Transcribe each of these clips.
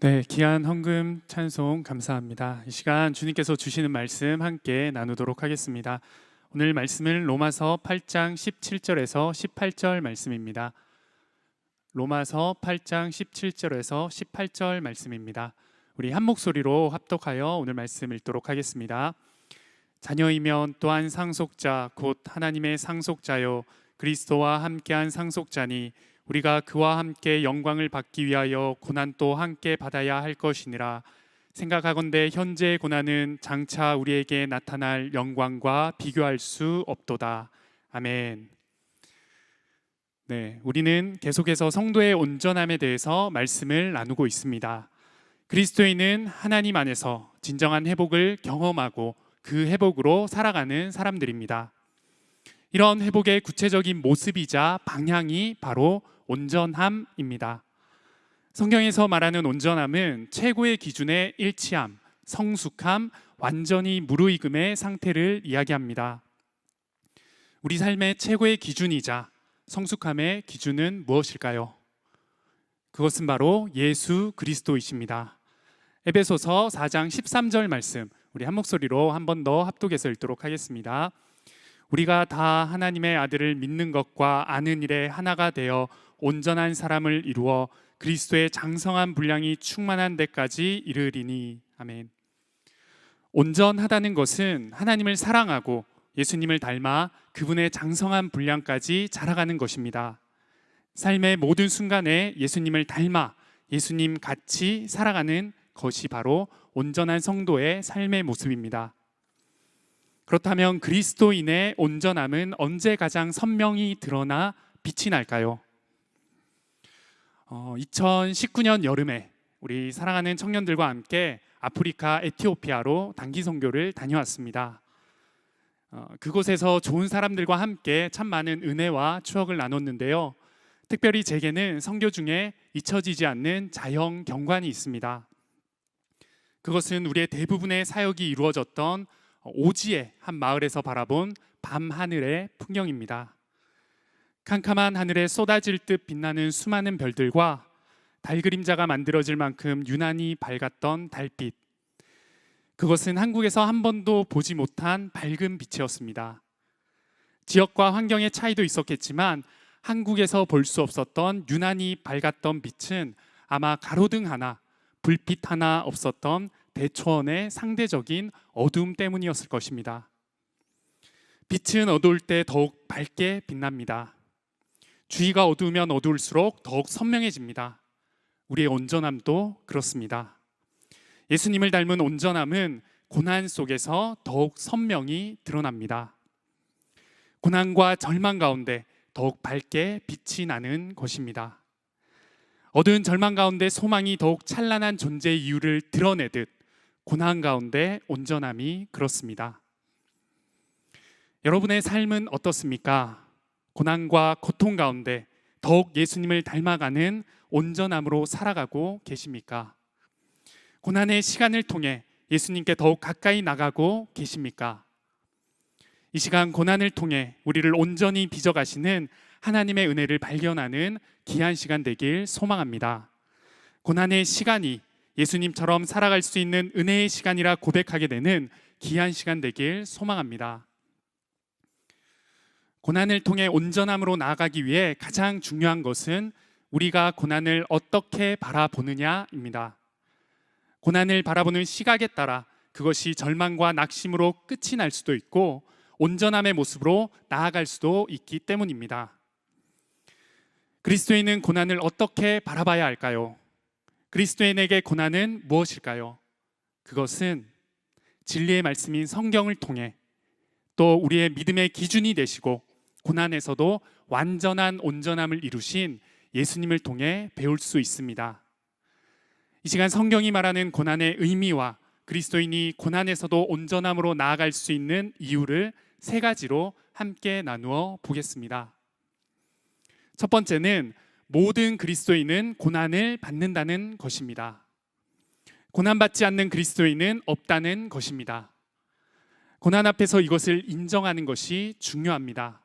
네, 귀한 헌금 찬송 감사합니다. 이 시간 주님께서 주시는 말씀 함께 나누도록 하겠습니다. 오늘 말씀은 로마서 8장 17절에서 18절 말씀입니다. 로마서 8장 17절에서 18절 말씀입니다. 우리 한 목소리로 합독하여 오늘 말씀 읽도록 하겠습니다. 자녀이면 또한 상속자 곧 하나님의 상속자요 그리스도와 함께한 상속자니 우리가 그와 함께 영광을 받기 위하여 고난도 함께 받아야 할 것이니라. 생각하건대 현재의 고난은 장차 우리에게 나타날 영광과 비교할 수 없도다. 아멘. 네, 우리는 계속해서 성도의 온전함에 대해서 말씀을 나누고 있습니다. 그리스도인은 하나님 안에서 진정한 회복을 경험하고 그 회복으로 살아가는 사람들입니다. 이런 회복의 구체적인 모습이자 방향이 바로 온전함입니다. 성경에서 말하는 온전함은 최고의 기준의 일치함, 성숙함, 완전히 무르익음의 상태를 이야기합니다. 우리 삶의 최고의 기준이자 성숙함의 기준은 무엇일까요? 그것은 바로 예수 그리스도이십니다. 에베소서 4장 13절 말씀, 우리 한 목소리로 한 번 더 합독해서 읽도록 하겠습니다. 우리가 다 하나님의 아들을 믿는 것과 아는 일에 하나가 되어 온전한 사람을 이루어 그리스도의 장성한 분량이 충만한 데까지 이르리니. 아멘. 온전하다는 것은 하나님을 사랑하고 예수님을 닮아 그분의 장성한 분량까지 자라가는 것입니다. 삶의 모든 순간에 예수님을 닮아 예수님 같이 살아가는 것이 바로 온전한 성도의 삶의 모습입니다. 그렇다면 그리스도인의 온전함은 언제 가장 선명히 드러나 빛이 날까요? 2019년 여름에 우리 사랑하는 청년들과 함께 아프리카 에티오피아로 단기 선교를 다녀왔습니다. 그곳에서 좋은 사람들과 함께 참 많은 은혜와 추억을 나눴는데요. 특별히 제게는 선교 중에 잊혀지지 않는 자연 경관이 있습니다. 그것은 우리의 대부분의 사역이 이루어졌던 오지의 한 마을에서 바라본 밤하늘의 풍경입니다. 캄캄한 하늘에 쏟아질 듯 빛나는 수많은 별들과 달 그림자가 만들어질 만큼 유난히 밝았던 달빛, 그것은 한국에서 한 번도 보지 못한 밝은 빛이었습니다. 지역과 환경의 차이도 있었겠지만 한국에서 볼 수 없었던 유난히 밝았던 빛은 아마 가로등 하나, 불빛 하나 없었던 대초원의 상대적인 어두움 때문이었을 것입니다. 빛은 어두울 때 더욱 밝게 빛납니다. 주위가 어두우면 어두울수록 더욱 선명해집니다. 우리의 온전함도 그렇습니다. 예수님을 닮은 온전함은 고난 속에서 더욱 선명히 드러납니다. 고난과 절망 가운데 더욱 밝게 빛이 나는 것입니다. 어두운 절망 가운데 소망이 더욱 찬란한 존재의 이유를 드러내듯 고난 가운데 온전함이 그렇습니다. 여러분의 삶은 어떻습니까? 고난과 고통 가운데 더욱 예수님을 닮아가는 온전함으로 살아가고 계십니까? 고난의 시간을 통해 예수님께 더욱 가까이 나가고 계십니까? 이 시간 고난을 통해 우리를 온전히 빚어가시는 하나님의 은혜를 발견하는 귀한 시간 되길 소망합니다. 고난의 시간이 예수님처럼 살아갈 수 있는 은혜의 시간이라 고백하게 되는 귀한 시간 되길 소망합니다. 고난을 통해 온전함으로 나아가기 위해 가장 중요한 것은 우리가 고난을 어떻게 바라보느냐입니다. 고난을 바라보는 시각에 따라 그것이 절망과 낙심으로 끝이 날 수도 있고 온전함의 모습으로 나아갈 수도 있기 때문입니다. 그리스도인은 고난을 어떻게 바라봐야 할까요? 그리스도인에게 고난은 무엇일까요? 그것은 진리의 말씀인 성경을 통해 또 우리의 믿음의 기준이 되시고 고난에서도 완전한 온전함을 이루신 예수님을 통해 배울 수 있습니다. 이 시간 성경이 말하는 고난의 의미와 그리스도인이 고난에서도 온전함으로 나아갈 수 있는 이유를 세 가지로 함께 나누어 보겠습니다. 첫 번째는 모든 그리스도인은 고난을 받는다는 것입니다. 고난받지 않는 그리스도인은 없다는 것입니다. 고난 앞에서 이것을 인정하는 것이 중요합니다.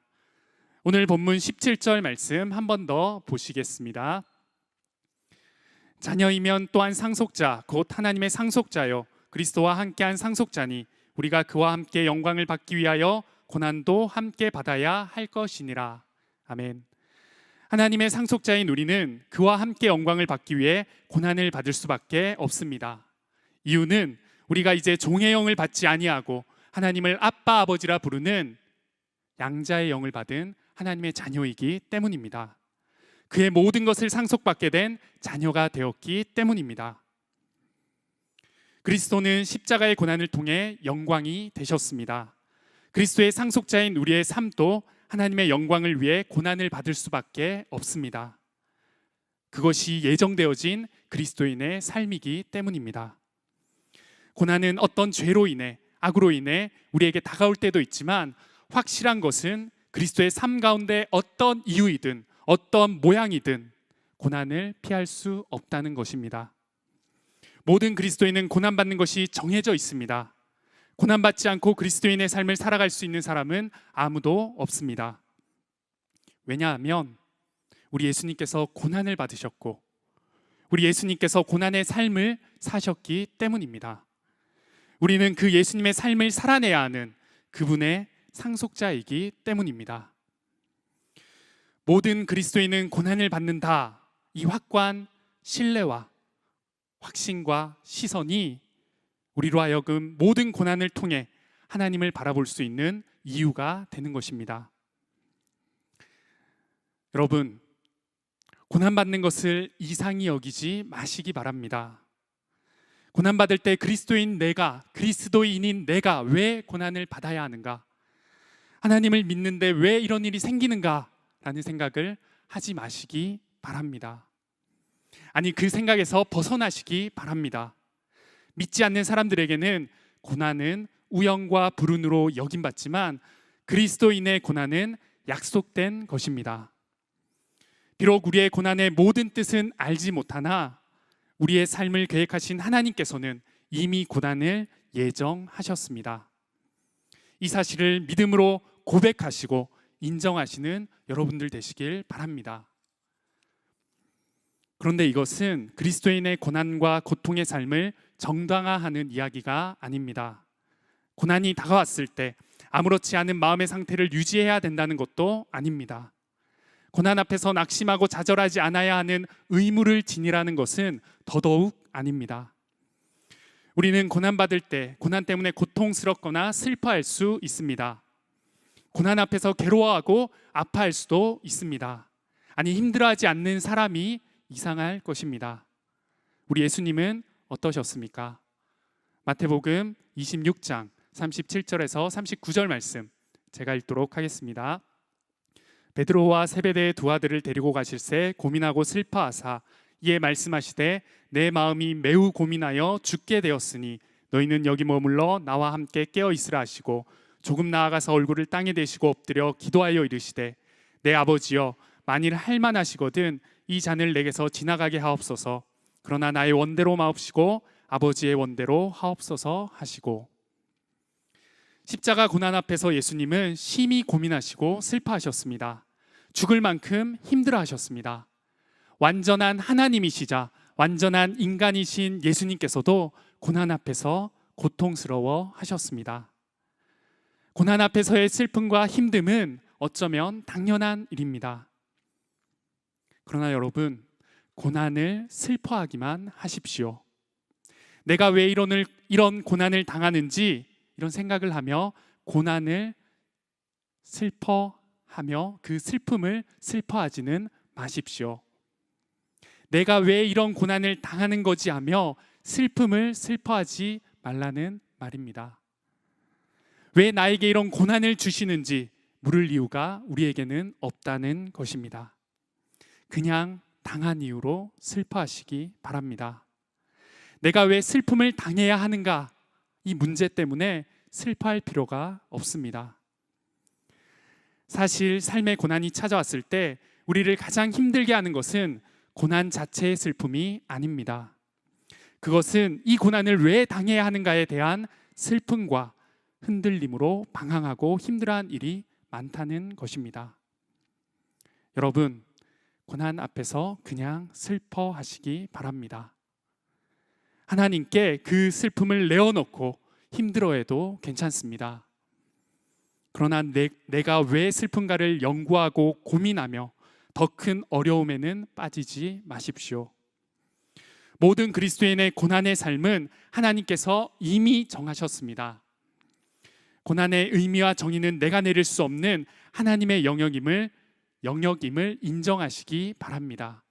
오늘 본문 17절 말씀 한 번 더 보시겠습니다. 자녀이면 또한 상속자, 곧 하나님의 상속자요 그리스도와 함께한 상속자니 우리가 그와 함께 영광을 받기 위하여 고난도 함께 받아야 할 것이니라. 아멘. 하나님의 상속자인 우리는 그와 함께 영광을 받기 위해 고난을 받을 수밖에 없습니다. 이유는 우리가 이제 종의 영을 받지 아니하고 하나님을 아빠 아버지라 부르는 양자의 영을 받은 하나님의 자녀이기 때문입니다. 그의 모든 것을 상속받게 된 자녀가 되었기 때문입니다. 그리스도는 십자가의 고난을 통해 영광이 되셨습니다. 그리스도의 상속자인 우리의 삶도 하나님의 영광을 위해 고난을 받을 수밖에 없습니다. 그것이 예정되어진 그리스도인의 삶이기 때문입니다. 고난은 어떤 죄로 인해, 악으로 인해 우리에게 다가올 때도 있지만 확실한 것은 그리스도의 삶 가운데 어떤 이유이든 어떤 모양이든 고난을 피할 수 없다는 것입니다. 모든 그리스도인은 고난받는 것이 정해져 있습니다. 고난받지 않고 그리스도인의 삶을 살아갈 수 있는 사람은 아무도 없습니다. 왜냐하면 우리 예수님께서 고난을 받으셨고 우리 예수님께서 고난의 삶을 사셨기 때문입니다. 우리는 그 예수님의 삶을 살아내야 하는 그분의 상속자이기 때문입니다. 모든 그리스도인은 고난을 받는다. 이 확고한 신뢰와 확신과 시선이 우리로 하여금 모든 고난을 통해 하나님을 바라볼 수 있는 이유가 되는 것입니다. 여러분, 고난받는 것을 이상히 여기지 마시기 바랍니다. 고난받을 때 그리스도인인 내가 왜 고난을 받아야 하는가? 하나님을 믿는데 왜 이런 일이 생기는가? 라는 생각을 하지 마시기 바랍니다. 아니, 그 생각에서 벗어나시기 바랍니다. 믿지 않는 사람들에게는 고난은 우연과 불운으로 여김받지만 그리스도인의 고난은 약속된 것입니다. 비록 우리의 고난의 모든 뜻은 알지 못하나 우리의 삶을 계획하신 하나님께서는 이미 고난을 예정하셨습니다. 이 사실을 믿음으로 고백하시고 인정하시는 여러분들 되시길 바랍니다. 그런데 이것은 그리스도인의 고난과 고통의 삶을 정당화하는 이야기가 아닙니다. 고난이 다가왔을 때 아무렇지 않은 마음의 상태를 유지해야 된다는 것도 아닙니다. 고난 앞에서 낙심하고 좌절하지 않아야 하는 의무를 지니라는 것은 더더욱 아닙니다. 우리는 고난받을 때 고난 때문에 고통스럽거나 슬퍼할 수 있습니다. 고난 앞에서 괴로워하고 아파할 수도 있습니다. 아니, 힘들어하지 않는 사람이 이상할 것입니다. 우리 예수님은 어떠셨습니까? 마태복음 26장 37절에서 39절 말씀 제가 읽도록 하겠습니다. 베드로와 세베대의 두 아들을 데리고 가실새 고민하고 슬퍼하사 이에 말씀하시되 내 마음이 매우 고민하여 죽게 되었으니 너희는 여기 머물러 나와 함께 깨어 있으라 하시고 조금 나아가서 얼굴을 땅에 대시고 엎드려 기도하여 이르시되 내 아버지여 만일 할만하시거든 이 잔을 내게서 지나가게 하옵소서. 그러나 나의 원대로 마옵시고 아버지의 원대로 하옵소서 하시고. 십자가 고난 앞에서 예수님은 심히 고민하시고 슬퍼하셨습니다. 죽을 만큼 힘들어하셨습니다. 완전한 하나님이시자 완전한 인간이신 예수님께서도 고난 앞에서 고통스러워 하셨습니다. 고난 앞에서의 슬픔과 힘듦은 어쩌면 당연한 일입니다. 그러나 여러분, 고난을 슬퍼하기만 하십시오. 내가 왜 이런 고난을 당하는지 이런 생각을 하며 고난을 슬퍼하며 그 슬픔을 슬퍼하지는 마십시오. 내가 왜 이런 고난을 당하는 거지 하며 슬픔을 슬퍼하지 말라는 말입니다. 왜 나에게 이런 고난을 주시는지 물을 이유가 우리에게는 없다는 것입니다. 그냥 당한 이유로 슬퍼하시기 바랍니다. 내가 왜 슬픔을 당해야 하는가? 이 문제 때문에 슬퍼할 필요가 없습니다. 사실 삶의 고난이 찾아왔을 때 우리를 가장 힘들게 하는 것은 고난 자체의 슬픔이 아닙니다. 그것은 이 고난을 왜 당해야 하는가에 대한 슬픔과 흔들림으로 방황하고 힘들어한 일이 많다는 것입니다. 여러분, 고난 앞에서 그냥 슬퍼하시기 바랍니다. 하나님께 그 슬픔을 내어놓고 힘들어해도 괜찮습니다. 그러나 내가 왜 슬픈가를 연구하고 고민하며 더 큰 어려움에는 빠지지 마십시오. 모든 그리스도인의 고난의 삶은 하나님께서 이미 정하셨습니다. 고난의 의미와 정의는 내가 내릴 수 없는 하나님의 영역임을 인정하시기 바랍니다.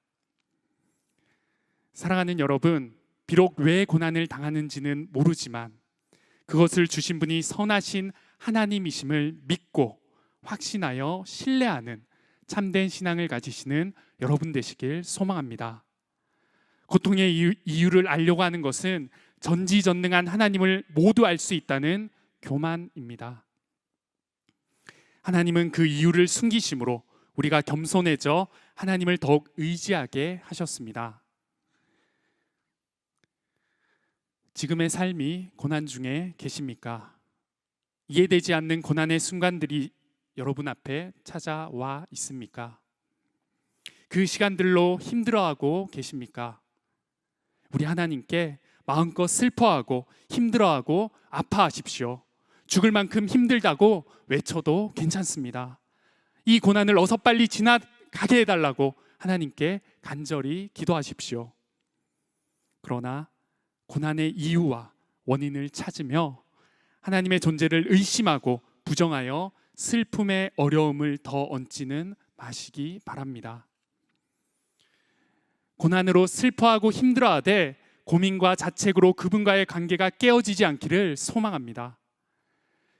사랑하는 여러분, 비록 왜 고난을 당하는지는 모르지만 그것을 주신 분이 선하신 하나님이심을 믿고 확신하여 신뢰하는 참된 신앙을 가지시는 여러분 되시길 소망합니다. 고통의 이유를 알려고 하는 것은 전지전능한 하나님을 모두 알 수 있다는 교만입니다. 하나님은 그 이유를 숨기심으로 우리가 겸손해져 하나님을 더욱 의지하게 하셨습니다. 지금의 삶이 고난 중에 계십니까? 이해되지 않는 고난의 순간들이 여러분 앞에 찾아와 있습니까? 그 시간들로 힘들어하고 계십니까? 우리 하나님께 마음껏 슬퍼하고 힘들어하고 아파하십시오. 죽을 만큼 힘들다고 외쳐도 괜찮습니다. 이 고난을 어서 빨리 지나가게 해달라고 하나님께 간절히 기도하십시오. 그러나 고난의 이유와 원인을 찾으며 하나님의 존재를 의심하고 부정하여 슬픔의 어려움을 더 얹지는 마시기 바랍니다. 고난으로 슬퍼하고 힘들어하되 고민과 자책으로 그분과의 관계가 깨어지지 않기를 소망합니다.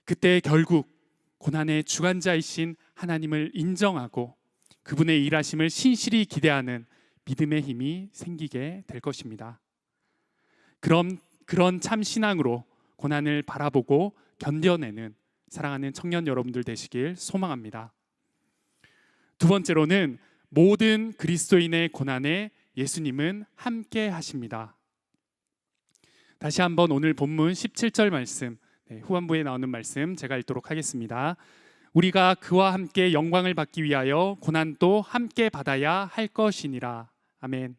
그때 결국 고난의 주관자이신 하나님을 인정하고 그분의 일하심을 신실히 기대하는 믿음의 힘이 생기게 될 것입니다. 그런 참 신앙으로 고난을 바라보고 견뎌내는 사랑하는 청년 여러분들 되시길 소망합니다. 두 번째로는 모든 그리스도인의 고난에 예수님은 함께 하십니다. 다시 한번 오늘 본문 17절 말씀, 후반부에 나오는 말씀 제가 읽도록 하겠습니다. 우리가 그와 함께 영광을 받기 위하여 고난도 함께 받아야 할 것이니라. 아멘.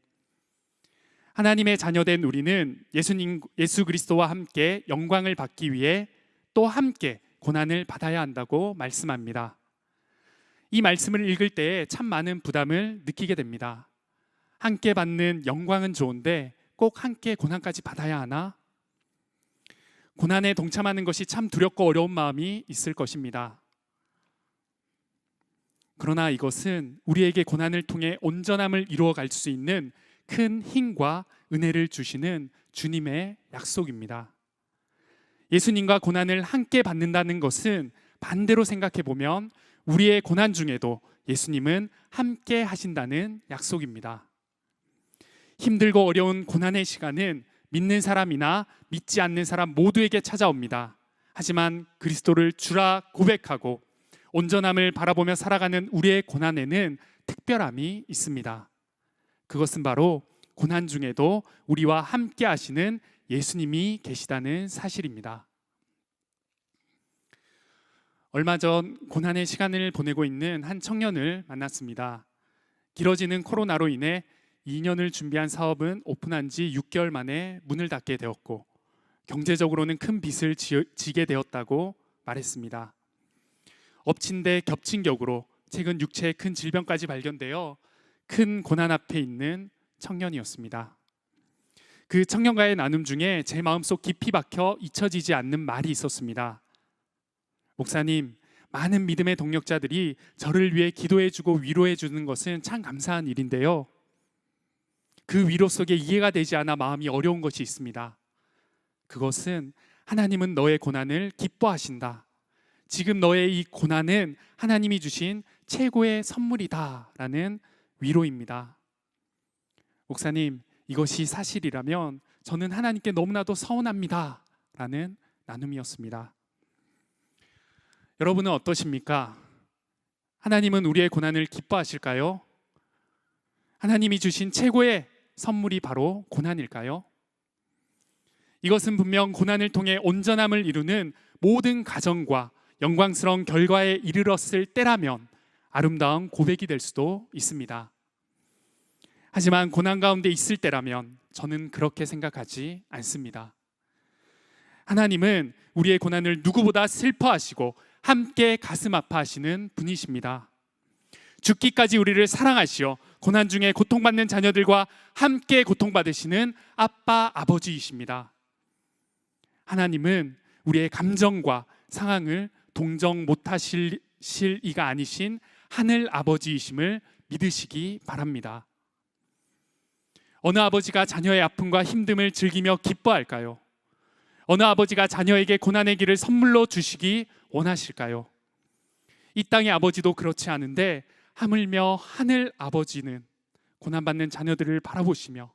하나님의 자녀된 우리는 예수 그리스도와 함께 영광을 받기 위해 또 함께 고난을 받아야 한다고 말씀합니다. 이 말씀을 읽을 때 참 많은 부담을 느끼게 됩니다. 함께 받는 영광은 좋은데 꼭 함께 고난까지 받아야 하나? 고난에 동참하는 것이 참 두렵고 어려운 마음이 있을 것입니다. 그러나 이것은 우리에게 고난을 통해 온전함을 이루어갈 수 있는 큰 힘과 은혜를 주시는 주님의 약속입니다. 예수님과 고난을 함께 받는다는 것은 반대로 생각해 보면 우리의 고난 중에도 예수님은 함께 하신다는 약속입니다. 힘들고 어려운 고난의 시간은 믿는 사람이나 믿지 않는 사람 모두에게 찾아옵니다. 하지만 그리스도를 주라 고백하고 온전함을 바라보며 살아가는 우리의 고난에는 특별함이 있습니다. 그것은 바로 고난 중에도 우리와 함께 하시는 예수님이 계시다는 사실입니다. 얼마 전 고난의 시간을 보내고 있는 한 청년을 만났습니다. 길어지는 코로나로 인해 2년을 준비한 사업은 오픈한 지 6개월 만에 문을 닫게 되었고 경제적으로는 큰 빚을 지게 되었다고 말했습니다. 엎친 데 겹친 격으로 최근 육체에 큰 질병까지 발견되어 큰 고난 앞에 있는 청년이었습니다. 그 청년과의 나눔 중에 제 마음속 깊이 박혀 잊혀지지 않는 말이 있었습니다. 목사님, 많은 믿음의 동력자들이 저를 위해 기도해주고 위로해주는 것은 참 감사한 일인데요. 그 위로 속에 이해가 되지 않아 마음이 어려운 것이 있습니다. 그것은 하나님은 너의 고난을 기뻐하신다. 지금 너의 이 고난은 하나님이 주신 최고의 선물이다 라는 위로입니다. 목사님, 이것이 사실이라면 저는 하나님께 너무나도 서운합니다 라는 나눔이었습니다. 여러분은 어떠십니까? 하나님은 우리의 고난을 기뻐하실까요? 하나님이 주신 최고의 선물이 바로 고난일까요? 이것은 분명 고난을 통해 온전함을 이루는 모든 가정과 영광스러운 결과에 이르렀을 때라면 아름다운 고백이 될 수도 있습니다. 하지만 고난 가운데 있을 때라면 저는 그렇게 생각하지 않습니다. 하나님은 우리의 고난을 누구보다 슬퍼하시고 함께 가슴 아파하시는 분이십니다. 죽기까지 우리를 사랑하시어 고난 중에 고통받는 자녀들과 함께 고통받으시는 아빠, 아버지이십니다. 하나님은 우리의 감정과 상황을 동정 못하실 이가 아니신 하늘 아버지이심을 믿으시기 바랍니다. 어느 아버지가 자녀의 아픔과 힘듦을 즐기며 기뻐할까요? 어느 아버지가 자녀에게 고난의 길을 선물로 주시기 원하실까요? 이 땅의 아버지도 그렇지 않은데 하물며 하늘 아버지는 고난받는 자녀들을 바라보시며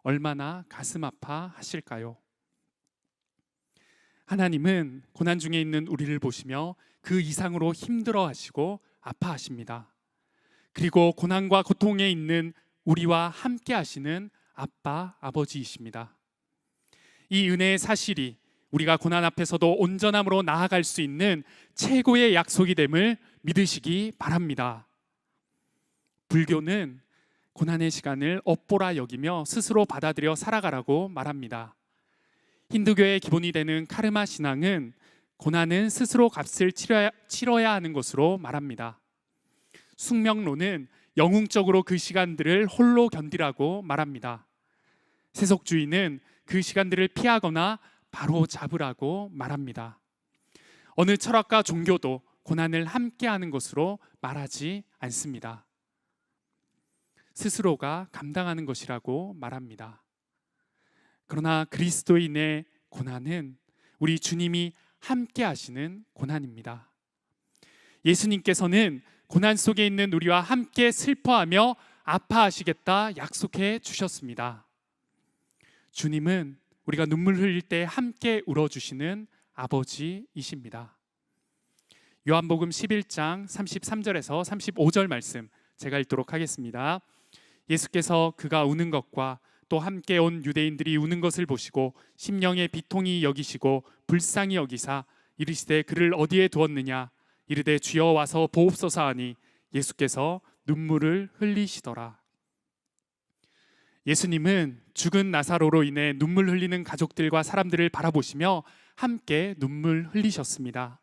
얼마나 가슴 아파하실까요? 하나님은 고난 중에 있는 우리를 보시며 그 이상으로 힘들어하시고 아파하십니다. 그리고 고난과 고통에 있는 우리와 함께 하시는 아빠, 아버지이십니다. 이 은혜의 사실이 우리가 고난 앞에서도 온전함으로 나아갈 수 있는 최고의 약속이 됨을 믿으시기 바랍니다. 불교는 고난의 시간을 업보라 여기며 스스로 받아들여 살아가라고 말합니다. 힌두교의 기본이 되는 카르마 신앙은 고난은 스스로 값을 치러야 하는 것으로 말합니다. 숙명론은 영웅적으로 그 시간들을 홀로 견디라고 말합니다. 세속주의는 그 시간들을 피하거나 바로 잡으라고 말합니다. 어느 철학과 종교도 고난을 함께하는 것으로 말하지 않습니다. 스스로가 감당하는 것이라고 말합니다. 그러나 그리스도인의 고난은 우리 주님이 함께 하시는 고난입니다. 예수님께서는 고난 속에 있는 우리와 함께 슬퍼하며 아파하시겠다 약속해 주셨습니다. 주님은 우리가 눈물 흘릴 때 함께 울어주시는 아버지이십니다. 요한복음 11장 33절에서 35절 말씀 제가 읽도록 하겠습니다. 예수께서 그가 우는 것과 또 함께 온 유대인들이 우는 것을 보시고 심령의 비통이 여기시고 불쌍히 여기사 이르시되 그를 어디에 두었느냐 이르되 주여 와서 보옵소서 하니 예수께서 눈물을 흘리시더라. 예수님은 죽은 나사로로 인해 눈물 흘리는 가족들과 사람들을 바라보시며 함께 눈물 흘리셨습니다.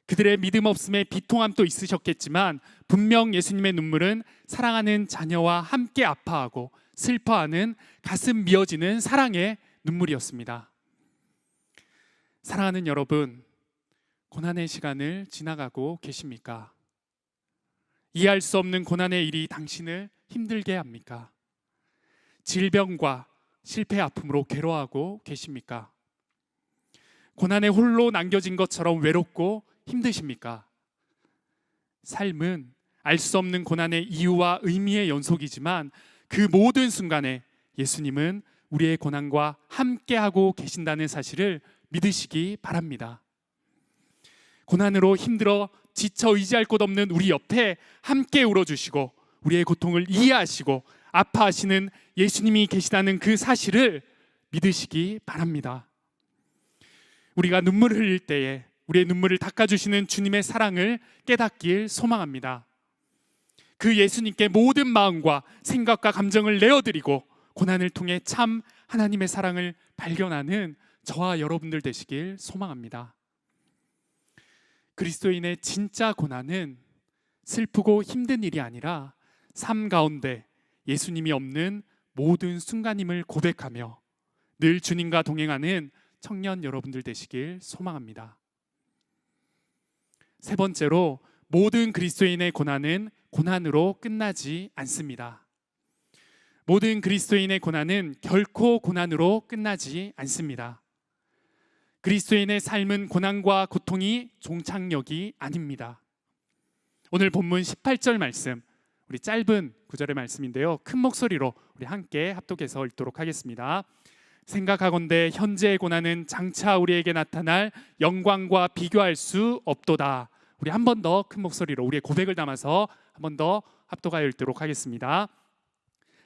그들의 믿음 없음에 비통함도 있으셨겠지만 분명 예수님의 눈물은 사랑하는 자녀와 함께 아파하고 슬퍼하는 가슴 미어지는 사랑의 눈물이었습니다. 사랑하는 여러분, 고난의 시간을 지나가고 계십니까? 이해할 수 없는 고난의 일이 당신을 힘들게 합니까? 질병과 실패 아픔으로 괴로워하고 계십니까? 고난에 홀로 남겨진 것처럼 외롭고 힘드십니까? 삶은 알 수 없는 고난의 이유와 의미의 연속이지만 그 모든 순간에 예수님은 우리의 고난과 함께하고 계신다는 사실을 믿으시기 바랍니다. 고난으로 힘들어 지쳐 의지할 곳 없는 우리 옆에 함께 울어주시고 우리의 고통을 이해하시고 아파하시는 예수님이 계시다는 그 사실을 믿으시기 바랍니다. 우리가 눈물을 흘릴 때에 우리의 눈물을 닦아주시는 주님의 사랑을 깨닫길 소망합니다. 그 예수님께 모든 마음과 생각과 감정을 내어드리고 고난을 통해 참 하나님의 사랑을 발견하는 저와 여러분들 되시길 소망합니다. 그리스도인의 진짜 고난은 슬프고 힘든 일이 아니라 삶 가운데 예수님이 없는 모든 순간임을 고백하며 늘 주님과 동행하는 청년 여러분들 되시길 소망합니다. 세 번째로, 모든 그리스도인의 고난은 고난으로 끝나지 않습니다. 모든 그리스도인의 고난은 결코 고난으로 끝나지 않습니다. 그리스도인의 삶은 고난과 고통이 종착역이 아닙니다. 오늘 본문 18절 말씀, 우리 짧은 구절의 말씀인데요, 큰 목소리로 우리 함께 합독해서 읽도록 하겠습니다. 생각하건대 현재의 고난은 장차 우리에게 나타날 영광과 비교할 수 없도다. 우리 한 번 더 큰 목소리로 우리의 고백을 담아서 한 번 더 합독하여 읽도록 하겠습니다.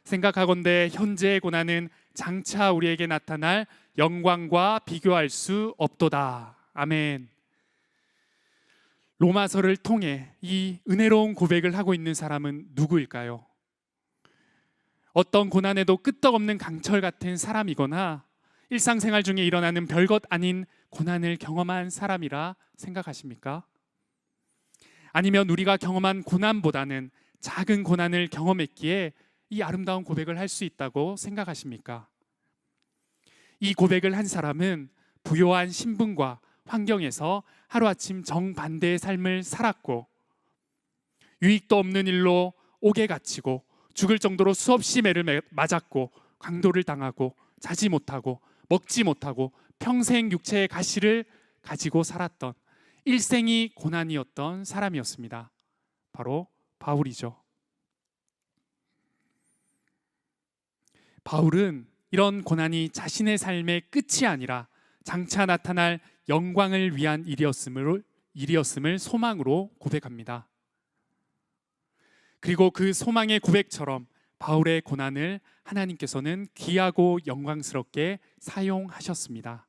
생각하건대 현재의 고난은 장차 우리에게 나타날 영광과 비교할 수 없도다. 아멘. 로마서를 통해 이 은혜로운 고백을 하고 있는 사람은 누구일까요? 어떤 고난에도 끄떡없는 강철 같은 사람이거나 일상생활 중에 일어나는 별것 아닌 고난을 경험한 사람이라 생각하십니까? 아니면 우리가 경험한 고난보다는 작은 고난을 경험했기에 이 아름다운 고백을 할 수 있다고 생각하십니까? 이 고백을 한 사람은 부요한 신분과 환경에서 하루아침 정반대의 삶을 살았고, 유익도 없는 일로 옥에 갇히고 죽을 정도로 수없이 매를 맞았고, 강도를 당하고 자지 못하고 먹지 못하고 평생 육체의 가시를 가지고 살았던 일생이 고난이었던 사람이었습니다. 바로 바울이죠. 바울은 이런 고난이 자신의 삶의 끝이 아니라 장차 나타날 영광을 위한 일이었음을 소망으로 고백합니다. 그리고 그 소망의 고백처럼 바울의 고난을 하나님께서는 귀하고 영광스럽게 사용하셨습니다.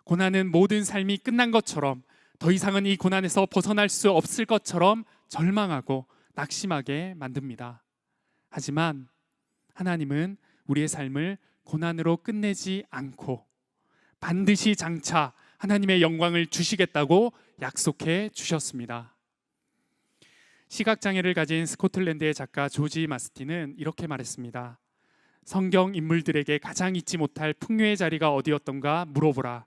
고난은 모든 삶이 끝난 것처럼, 더 이상은 이 고난에서 벗어날 수 없을 것처럼 절망하고 낙심하게 만듭니다. 하지만 하나님은 우리의 삶을 고난으로 끝내지 않고 반드시 장차 하나님의 영광을 주시겠다고 약속해 주셨습니다. 시각장애를 가진 스코틀랜드의 작가 조지 마스틴은 이렇게 말했습니다. 성경 인물들에게 가장 잊지 못할 풍요의 자리가 어디였던가 물어보라.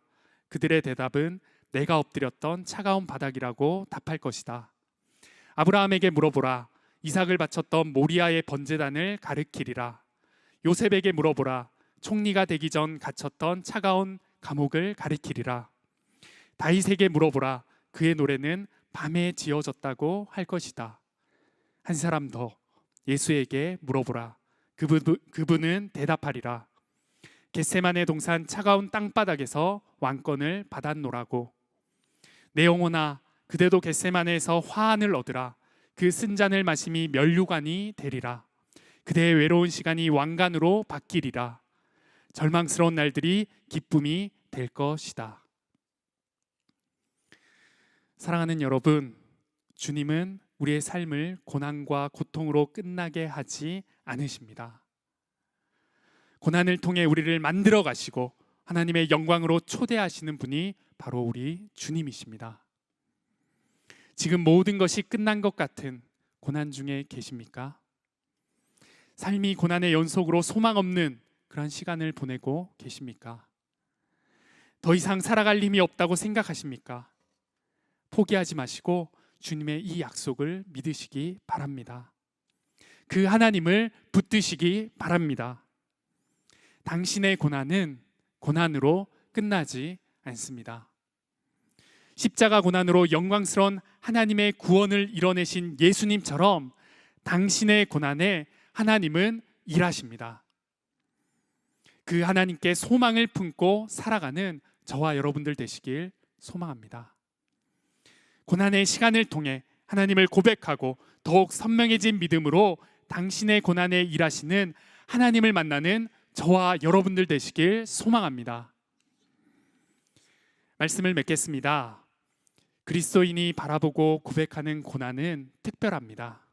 그들의 대답은 내가 엎드렸던 차가운 바닥이라고 답할 것이다. 아브라함에게 물어보라. 이삭을 바쳤던 모리아의 번제단을 가리키리라. 요셉에게 물어보라. 총리가 되기 전 갇혔던 차가운 감옥을 가리키리라. 다윗에게 물어보라. 그의 노래는 밤에 지어졌다고 할 것이다. 한 사람 더, 예수에게 물어보라. 그분은 대답하리라. 겟세마네 동산 차가운 땅바닥에서 왕권을 받았노라고. 내 영혼아, 그대도 겟세마네에서 화환을 얻으라. 그 쓴 잔을 마심이 면류관이 되리라. 그대의 외로운 시간이 왕관으로 바뀌리라. 절망스러운 날들이 기쁨이 될 것이다. 사랑하는 여러분, 주님은 우리의 삶을 고난과 고통으로 끝나게 하지 않으십니다. 고난을 통해 우리를 만들어 가시고 하나님의 영광으로 초대하시는 분이 바로 우리 주님이십니다. 지금 모든 것이 끝난 것 같은 고난 중에 계십니까? 삶이 고난의 연속으로 소망 없는 그런 시간을 보내고 계십니까? 더 이상 살아갈 힘이 없다고 생각하십니까? 포기하지 마시고 주님의 이 약속을 믿으시기 바랍니다. 그 하나님을 붙드시기 바랍니다. 당신의 고난은 고난으로 끝나지 않습니다. 십자가 고난으로 영광스러운 하나님의 구원을 이뤄내신 예수님처럼 당신의 고난에 하나님은 일하십니다. 그 하나님께 소망을 품고 살아가는 저와 여러분들 되시길 소망합니다. 고난의 시간을 통해 하나님을 고백하고 더욱 선명해진 믿음으로 당신의 고난에 일하시는 하나님을 만나는 저와 여러분들 되시길 소망합니다. 말씀을 맺겠습니다. 그리스도인이 바라보고 고백하는 고난은 특별합니다.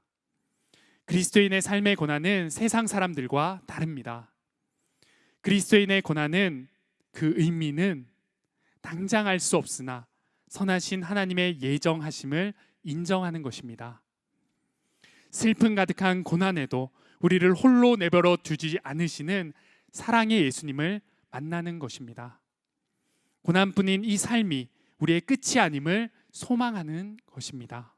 그리스도인의 삶의 고난은 세상 사람들과 다릅니다. 그리스도인의 고난은 그 의미는 당장 알 수 없으나 선하신 하나님의 예정하심을 인정하는 것입니다. 슬픔 가득한 고난에도 우리를 홀로 내버려 두지 않으시는 사랑의 예수님을 만나는 것입니다. 고난뿐인 이 삶이 우리의 끝이 아님을 소망하는 것입니다.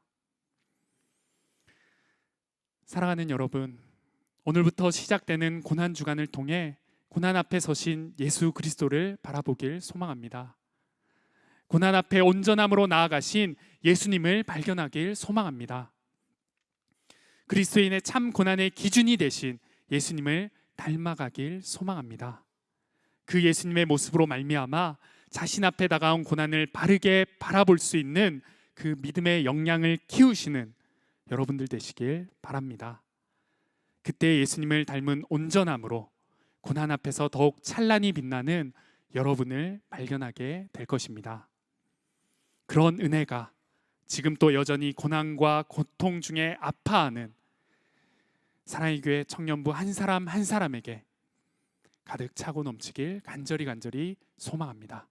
사랑하는 여러분, 오늘부터 시작되는 고난 주간을 통해 고난 앞에 서신 예수 그리스도를 바라보길 소망합니다. 고난 앞에 온전함으로 나아가신 예수님을 발견하길 소망합니다. 그리스도인의 참 고난의 기준이 되신 예수님을 닮아가길 소망합니다. 그 예수님의 모습으로 말미암아 자신 앞에 다가온 고난을 바르게 바라볼 수 있는 그 믿음의 역량을 키우시는 여러분들 되시길 바랍니다. 그때 예수님을 닮은 온전함으로 고난 앞에서 더욱 찬란히 빛나는 여러분을 발견하게 될 것입니다. 그런 은혜가 지금 또 여전히 고난과 고통 중에 아파하는 사랑의 교회 청년부 한 사람 한 사람에게 가득 차고 넘치길 간절히 소망합니다.